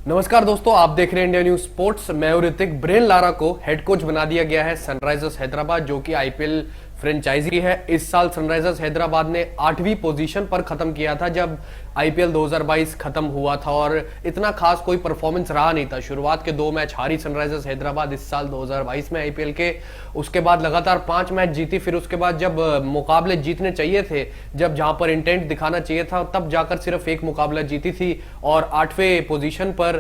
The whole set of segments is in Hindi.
नमस्कार दोस्तों, आप देख रहे हैं इंडिया न्यूज स्पोर्ट्स। मैं हूं ऋतिक। ब्रेन लारा को हेड कोच बना दिया गया है सनराइजर्स हैदराबाद, जो कि आईपीएल फ्रेंचाइजी है। इस साल सनराइजर्स हैदराबाद ने 8वीं पोजीशन पर खत्म किया था जब आईपीएल 2022 खत्म हुआ था, और इतना खास कोई परफॉर्मेंस रहा नहीं था। शुरुआत के 2 मैच हारी सनराइजर्स हैदराबाद इस साल 2022 में आईपीएल के, उसके बाद लगातार 5 मैच जीती। फिर उसके बाद जब मुकाबले जीतने चाहिए थे, जब जहां पर इंटेंट दिखाना चाहिए था, तब जाकर सिर्फ एक मुकाबला जीती थी और 8वें पोजीशन पर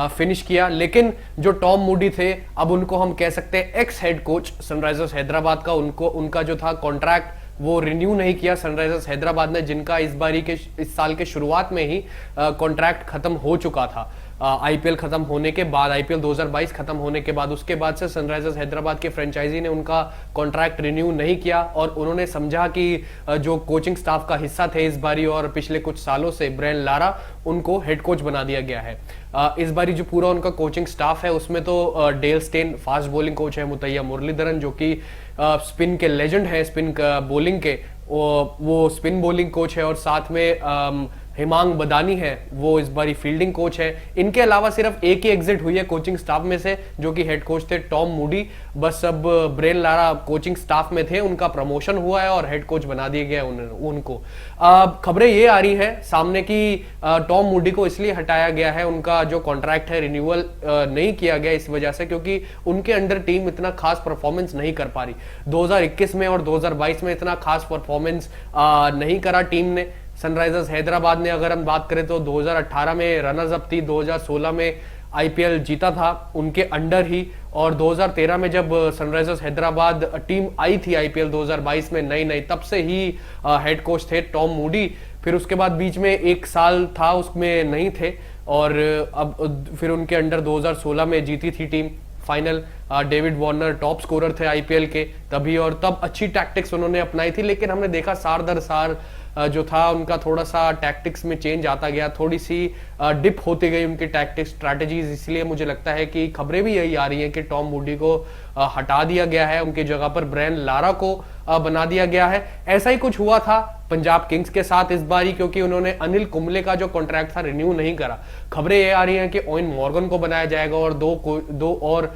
फिनिश किया। लेकिन जो टॉम मूडी थे, अब उनको हम कह सकते हैं x head coach Sunrisers Hyderabad का, उनका जो था कॉन्ट्रैक्ट वो रिन्यू नहीं किया सनराइजर्स हैदराबाद ने, जिनका इस साल के शुरुआत में ही कॉन्ट्रैक्ट खत्म हो चुका था। आईपीएल खत्म होने के बाद, आईपीएल 2022 खत्म होने के बाद, उसके बाद से सनराइजर्स हैदराबाद के फ्रेंचाइजी ने उनका कॉन्ट्रैक्ट रिन्यू नहीं किया, और उन्होंने समझा कि जो कोचिंग स्टाफ का हिस्सा थे इस बारी और पिछले कुछ सालों से, ब्रेन लारा, उनको हेड कोच बना दिया गया है। इस बारी जो पूरा उनका कोचिंग स्टाफ है, उसमें तो Dale Steyn fast bowling coach है, मुतैया मुरलीधरन जो कि स्पिन के लेजेंड है, स्पिन बॉलिंग के, वो स्पिन बॉलिंग कोच है, और साथ में हिमांग बदानी है, वो इस बारी फील्डिंग कोच है। इनके अलावा सिर्फ एक ही एग्जिट हुई है कोचिंग स्टाफ में से, जो कि हेड कोच थे टॉम मूडी। बस अब ब्रेन लारा कोचिंग स्टाफ में थे, उनका प्रमोशन हुआ है और हेड कोच बना दिया गया उनको। खबरें ये आ रही हैं सामने कि टॉम मूडी को इसलिए हटाया गया है, उनका जो कॉन्ट्रैक्ट है रिन्यूअल नहीं किया गया इस वजह से, क्योंकि उनके अंडर टीम इतना खास परफॉर्मेंस नहीं कर पा रही। 2021 में और 2022 में इतना खास परफॉर्मेंस नहीं करा टीम ने। सनराइजर्स हैदराबाद ने अगर हम बात करें तो 2018 में रनर्स अप थी, 2016 में आईपीएल जीता था उनके अंडर ही, और 2013 में जब सनराइजर्स हैदराबाद टीम आई थी आईपीएल 2022 में नई, तब से ही हेड कोच थे टॉम मूडी। फिर उसके बाद बीच में 1 साल था, उसमें नहीं थे, और अब फिर उनके अंडर 2016 में जीती थी team final. David Warner top scorer थे आईपीएल के तभी, और तब अच्छी टैक्टिक्स उन्होंने अपनाई थी। लेकिन हमने देखा साल दर साल जो था उनका थोड़ा सा टैक्टिक्स में चेंज आता गया, थोड़ी सी डिप होती गई उनकी टैक्टिक्स स्ट्रैटेजीज। इसलिए मुझे लगता है कि खबरें भी यही आ रही हैं कि टॉम मूडी को हटा दिया गया है, उनकी जगह पर ब्रेन लारा को बना दिया गया है। ऐसा ही कुछ हुआ था पंजाब किंग्स के साथ इस बारी, क्योंकि उन्होंने अनिल कुंबले का जो कॉन्ट्रैक्ट था रिन्यू नहीं करा। खबरें ये आ रही हैं कि ओवेन मॉर्गन को बनाया जाएगा, और दो और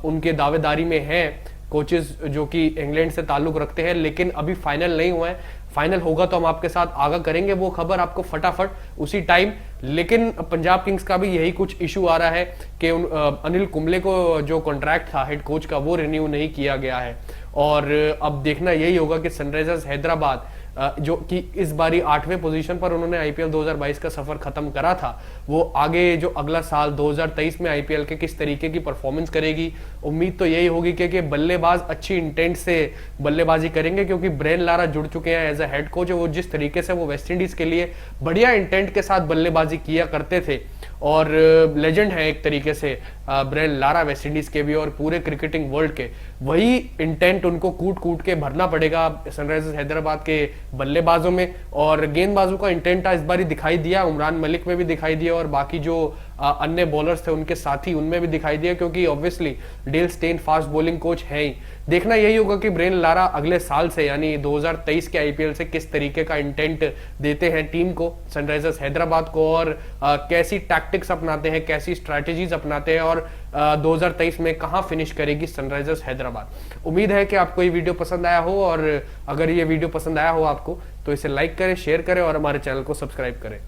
उनके दावेदारी में हैं कोचेस जो कि इंग्लैंड से ताल्लुक रखते हैं, लेकिन अभी फाइनल नहीं हुआ है। फाइनल होगा तो हम आपके साथ आगाह करेंगे वो खबर आपको फटाफट उसी टाइम। लेकिन पंजाब किंग्स का भी यही कुछ इशू आ रहा है कि अनिल कुंबले को जो कॉन्ट्रैक्ट था हेड कोच का वो रिन्यू नहीं किया गया है, और अब देखना यही होगा कि सनराइजर्स हैदराबाद जो कि इस बारी 8वें पोजीशन पर उन्होंने आईपीएल 2022 का सफर खत्म करा था, वो आगे जो अगला साल 2023 में आईपीएल के किस तरीके की परफॉर्मेंस करेगी। उम्मीद तो यही होगी कि बल्लेबाज अच्छी इंटेंट से बल्लेबाजी करेंगे, क्योंकि ब्रेन लारा जुड़ चुके हैं एज अ हेड कोच। वो जिस तरीके से वो वेस्ट इंडीज के लिए बढ़िया इंटेंट के साथ बल्लेबाजी किया करते थे, और लेजेंड है एक तरीके से ब्रेन लारा वेस्ट इंडीज के भी और पूरे क्रिकेटिंग वर्ल्ड के, वही इंटेंट उनको कूट कूट के भरना पड़ेगा सनराइजर्स हैदराबाद के बल्लेबाजों में। और गेंदबाजों का इंटेंट इस बार दिखाई दिया, उमरान मलिक में भी दिखाई दिया, और बाकी जो अन्य बॉलर्स थे उनके साथी उनमें भी दिखाई दिया, क्योंकि obviously Dale Steyn fast bowling coach है ही। देखना यही होगा कि ब्रेन लारा अगले साल से यानी 2023 के आईपीएल से किस तरीके का इंटेंट देते हैं टीम को, सनराइजर्स हैदराबाद को, और कैसी टैक्टिक्स अपनाते हैं, कैसी स्ट्रैटेजीज अपनाते हैं, और 2023 में कहां फिनिश करेगी सनराइजर्स हैदराबाद। उम्मीद है कि आपको ये वीडियो पसंद आया हो, और अगर ये वीडियो पसंद आया हो आपको तो इसे लाइक करें, शेयर करें और हमारे चैनल को सब्सक्राइब करें।